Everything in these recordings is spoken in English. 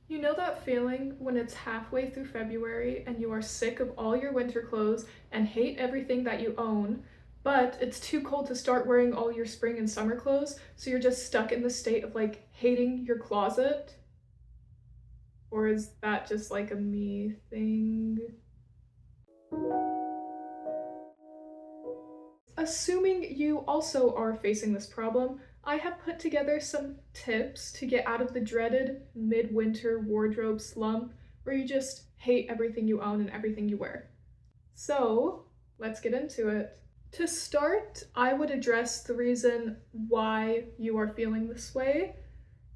You know that feeling when it's halfway through February and you are sick of all your winter clothes and hate everything that you own, but it's too cold to start wearing all your spring and summer clothes, so you're just stuck in the state of like hating your closet? Or is that just like a me thing? Assuming you also are facing this problem, I have put together some tips to get out of the dreaded midwinter wardrobe slump where you just hate everything you own and everything you wear. So, let's get into it. To start, I would address the reason why you are feeling this way.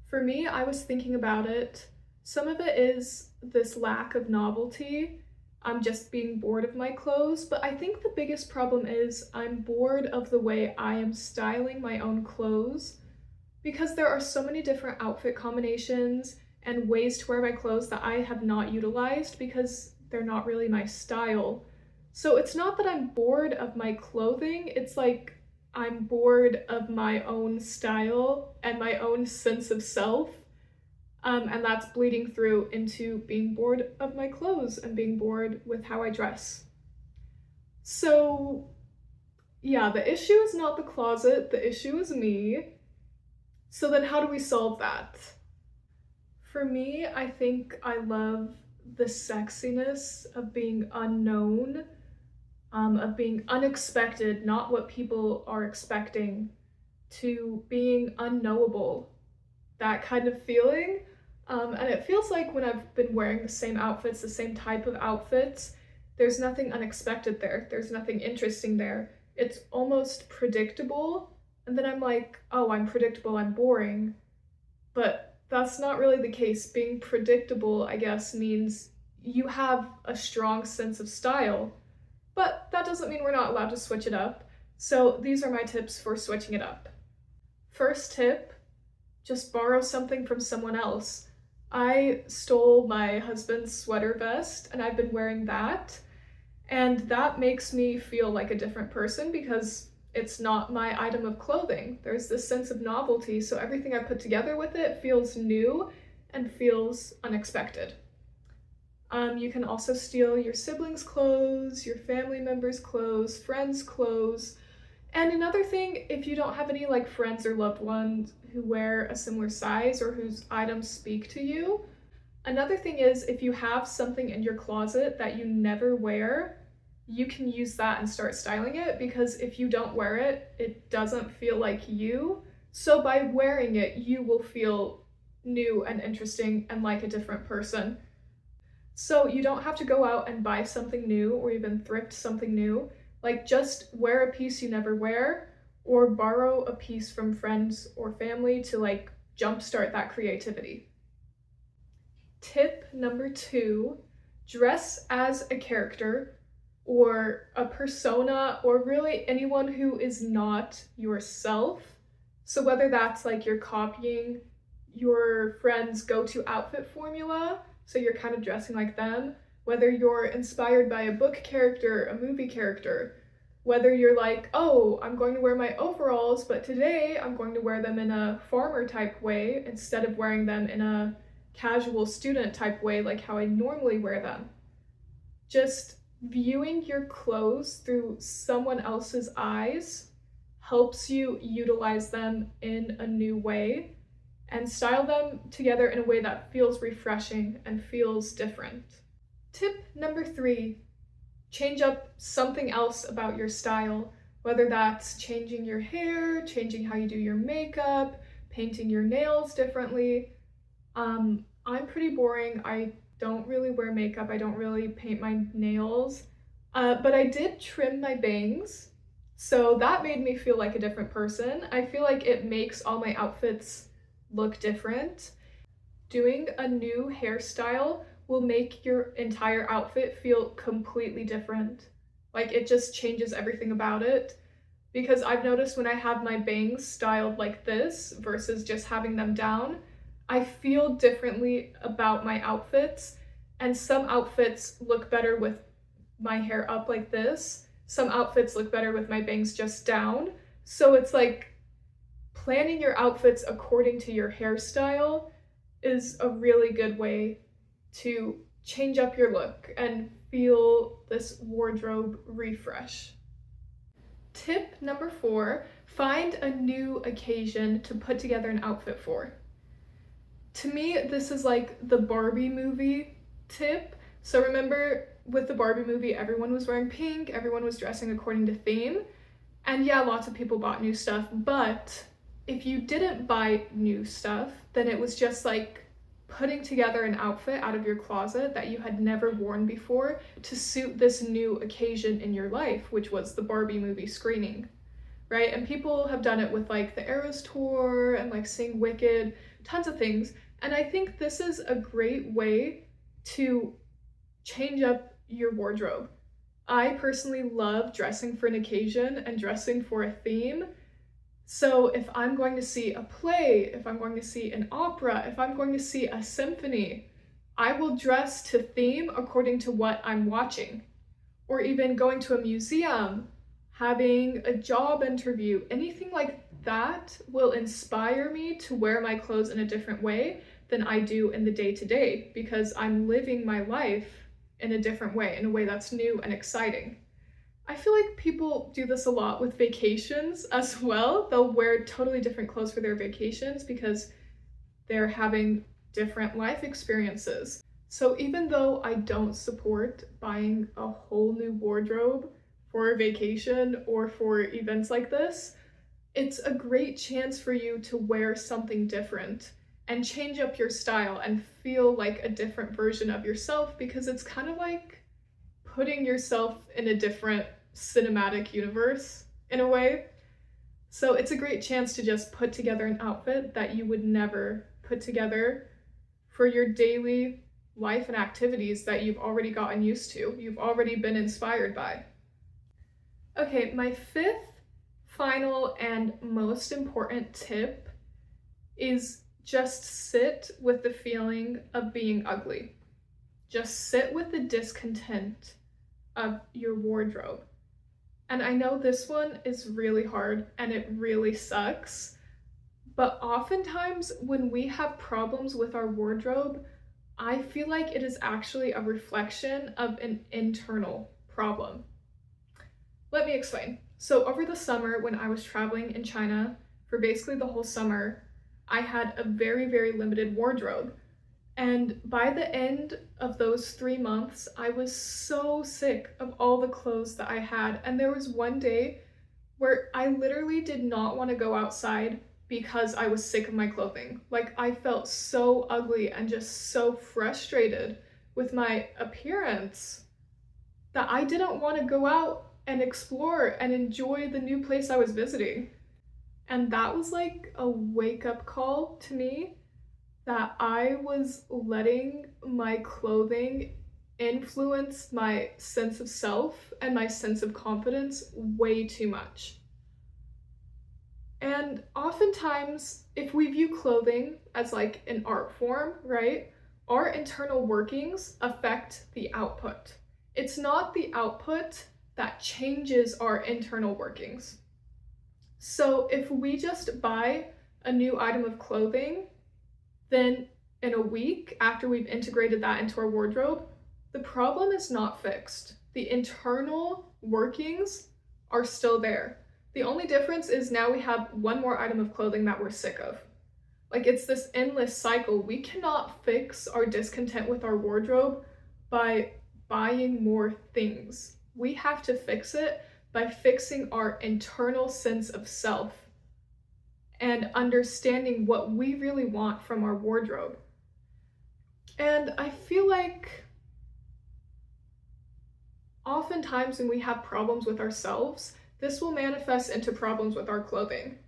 For me, I was thinking about it. Some of it is this lack of novelty. I'm just being bored of my clothes, but I think the biggest problem is I'm bored of the way I am styling my own clothes because there are so many different outfit combinations and ways to wear my clothes that I have not utilized because they're not really my style. So it's not that I'm bored of my clothing, it's like I'm bored of my own style and my own sense of self. And that's bleeding through into being bored of my clothes and being bored with how I dress. So, yeah, the issue is not the closet, the issue is me. So, then how do we solve that? For me, I think I love the sexiness of being unknown, of being unexpected, not what people are expecting, to being unknowable. That kind of feeling. And it feels like when I've been wearing the same outfits, the same type of outfits, there's nothing unexpected there. There's nothing interesting there. It's almost predictable. And then I'm like, oh, I'm predictable, I'm boring. But that's not really the case. Being predictable, I guess, means you have a strong sense of style. But that doesn't mean we're not allowed to switch it up. So these are my tips for switching it up. First tip, just borrow something from someone else. I stole my husband's sweater vest and I've been wearing that. And that makes me feel like a different person because it's not my item of clothing. There's this sense of novelty, so everything I put together with it feels new and feels unexpected. You can also steal your siblings' clothes, your family members' clothes, friends' clothes. And another thing, if you don't have any like friends or loved ones who wear a similar size or whose items speak to you, another thing is if you have something in your closet that you never wear, you can use that and start styling it because if you don't wear it, it doesn't feel like you. So by wearing it, you will feel new and interesting and like a different person. So you don't have to go out and buy something new or even thrift something new. Like just wear a piece you never wear or borrow a piece from friends or family to like jumpstart that creativity. Tip number 2, dress as a character or a persona or really anyone who is not yourself. So whether that's like you're copying your friend's go-to outfit formula, so you're kind of dressing like them, whether you're inspired by a book character, a movie character, whether you're like, oh, I'm going to wear my overalls, but today I'm going to wear them in a farmer type way instead of wearing them in a casual student type way like how I normally wear them. Just viewing your clothes through someone else's eyes helps you utilize them in a new way and style them together in a way that feels refreshing and feels different. Tip number 3, change up something else about your style, whether that's changing your hair, changing how you do your makeup, painting your nails differently. I'm pretty boring. I don't really wear makeup. I don't really paint my nails, but I did trim my bangs. So that made me feel like a different person. I feel like it makes all my outfits look different. Doing a new hairstyle will make your entire outfit feel completely different. Like it just changes everything about it. Because I've noticed when I have my bangs styled like this versus just having them down, I feel differently about my outfits. And some outfits look better with my hair up like this. Some outfits look better with my bangs just down. So it's like planning your outfits according to your hairstyle is a really good way to change up your look and feel this wardrobe refresh. Tip number 4, find a new occasion to put together an outfit for. To me, this is like the Barbie movie tip. So remember with the Barbie movie, everyone was wearing pink, everyone was dressing according to theme. And yeah, lots of people bought new stuff, but if you didn't buy new stuff, then it was just like putting together an outfit out of your closet that you had never worn before to suit this new occasion in your life, which was the Barbie movie screening, right? And people have done it with like the Eras tour and like Sing Wicked, tons of things. And I think this is a great way to change up your wardrobe. I personally love dressing for an occasion and dressing for a theme. So if I'm going to see a play, if I'm going to see an opera, if I'm going to see a symphony, I will dress to theme according to what I'm watching. Or even going to a museum, having a job interview, anything like that will inspire me to wear my clothes in a different way than I do in the day-to-day, because I'm living my life in a different way, in a way that's new and exciting. I feel like people do this a lot with vacations as well. They'll wear totally different clothes for their vacations because they're having different life experiences. So even though I don't support buying a whole new wardrobe for a vacation or for events like this, it's a great chance for you to wear something different and change up your style and feel like a different version of yourself, because it's kind of like putting yourself in a different cinematic universe in a way. So it's a great chance to just put together an outfit that you would never put together for your daily life and activities that you've already gotten used to, you've already been inspired by. Okay, my 5th, final, and most important tip is just sit with the feeling of being ugly. Just sit with the discontent of your wardrobe. And I know this one is really hard and it really sucks, but oftentimes when we have problems with our wardrobe, I feel like it is actually a reflection of an internal problem. Let me explain. So over the summer when I was traveling in China for basically the whole summer, I had a very, very limited wardrobe. And by the end of those 3 months, I was so sick of all the clothes that I had. And there was one day where I literally did not want to go outside because I was sick of my clothing. Like, I felt so ugly and just so frustrated with my appearance that I didn't want to go out and explore and enjoy the new place I was visiting. And that was like a wake-up call to me that I was letting my clothing influence my sense of self and my sense of confidence way too much. And oftentimes, if we view clothing as like an art form, right, our internal workings affect the output. It's not the output that changes our internal workings. So if we just buy a new item of clothing, then in a week after we've integrated that into our wardrobe, the problem is not fixed. The internal workings are still there. The only difference is now we have one more item of clothing that we're sick of. Like, it's this endless cycle. We cannot fix our discontent with our wardrobe by buying more things. We have to fix it by fixing our internal sense of self and understanding what we really want from our wardrobe. And I feel like oftentimes when we have problems with ourselves, this will manifest into problems with our clothing.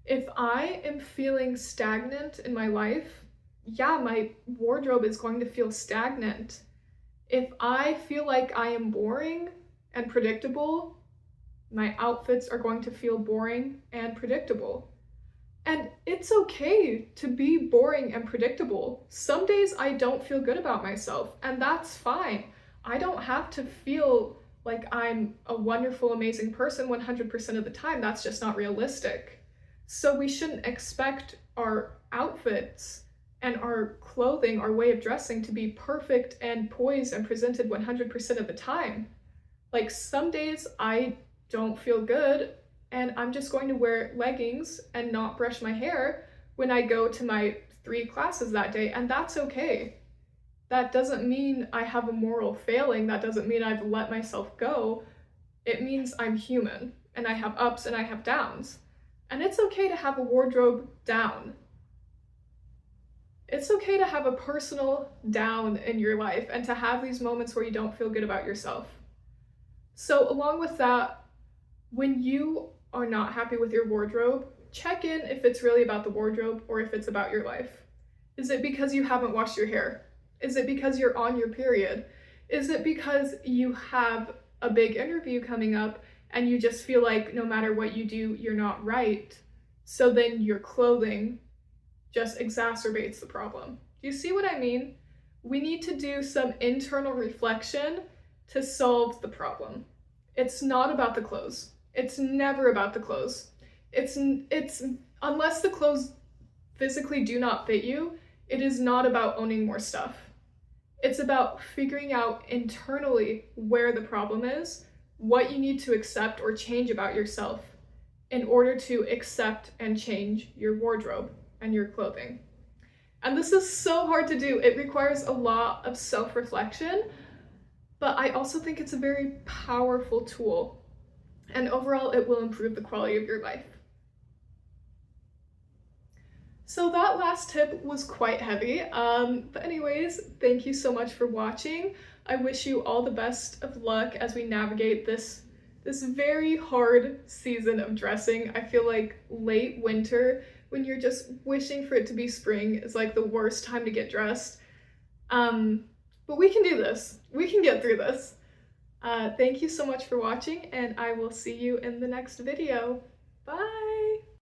If I am feeling stagnant in my life, yeah, my wardrobe is going to feel stagnant. If I feel like I am boring and predictable, my outfits are going to feel boring and predictable. And it's okay to be boring and predictable. Some days I don't feel good about myself, and that's fine. I don't have to feel like I'm a wonderful, amazing person 100% of the time. That's just not realistic. So we shouldn't expect our outfits and our clothing, our way of dressing, to be perfect and poised and presented 100% of the time. Like, some days I don't feel good and I'm just going to wear leggings and not brush my hair when I go to my 3 classes that day, and that's okay. That doesn't mean I have a moral failing, that doesn't mean I've let myself go. It means I'm human, and I have ups and I have downs. And it's okay to have a wardrobe down. It's okay to have a personal down in your life and to have these moments where you don't feel good about yourself. So along with that, when you are not happy with your wardrobe, check in if it's really about the wardrobe or if it's about your life. Is it because you haven't washed your hair? Is it because you're on your period? Is it because you have a big interview coming up and you just feel like no matter what you do, you're not right? So then your clothing just exacerbates the problem. Do you see what I mean? We need to do some internal reflection to solve the problem. It's not about the clothes. It's never about the clothes. It's unless the clothes physically do not fit you, it is not about owning more stuff. It's about figuring out internally where the problem is, what you need to accept or change about yourself in order to accept and change your wardrobe and your clothing. And this is so hard to do. It requires a lot of self-reflection, but I also think it's a very powerful tool. And overall, it will improve the quality of your life. So that last tip was quite heavy, but anyways, thank you so much for watching. I wish you all the best of luck as we navigate this very hard season of dressing. I feel like late winter, when you're just wishing for it to be spring, is like the worst time to get dressed. But we can do this. We can get through this. Thank you so much for watching, and I will see you in the next video. Bye!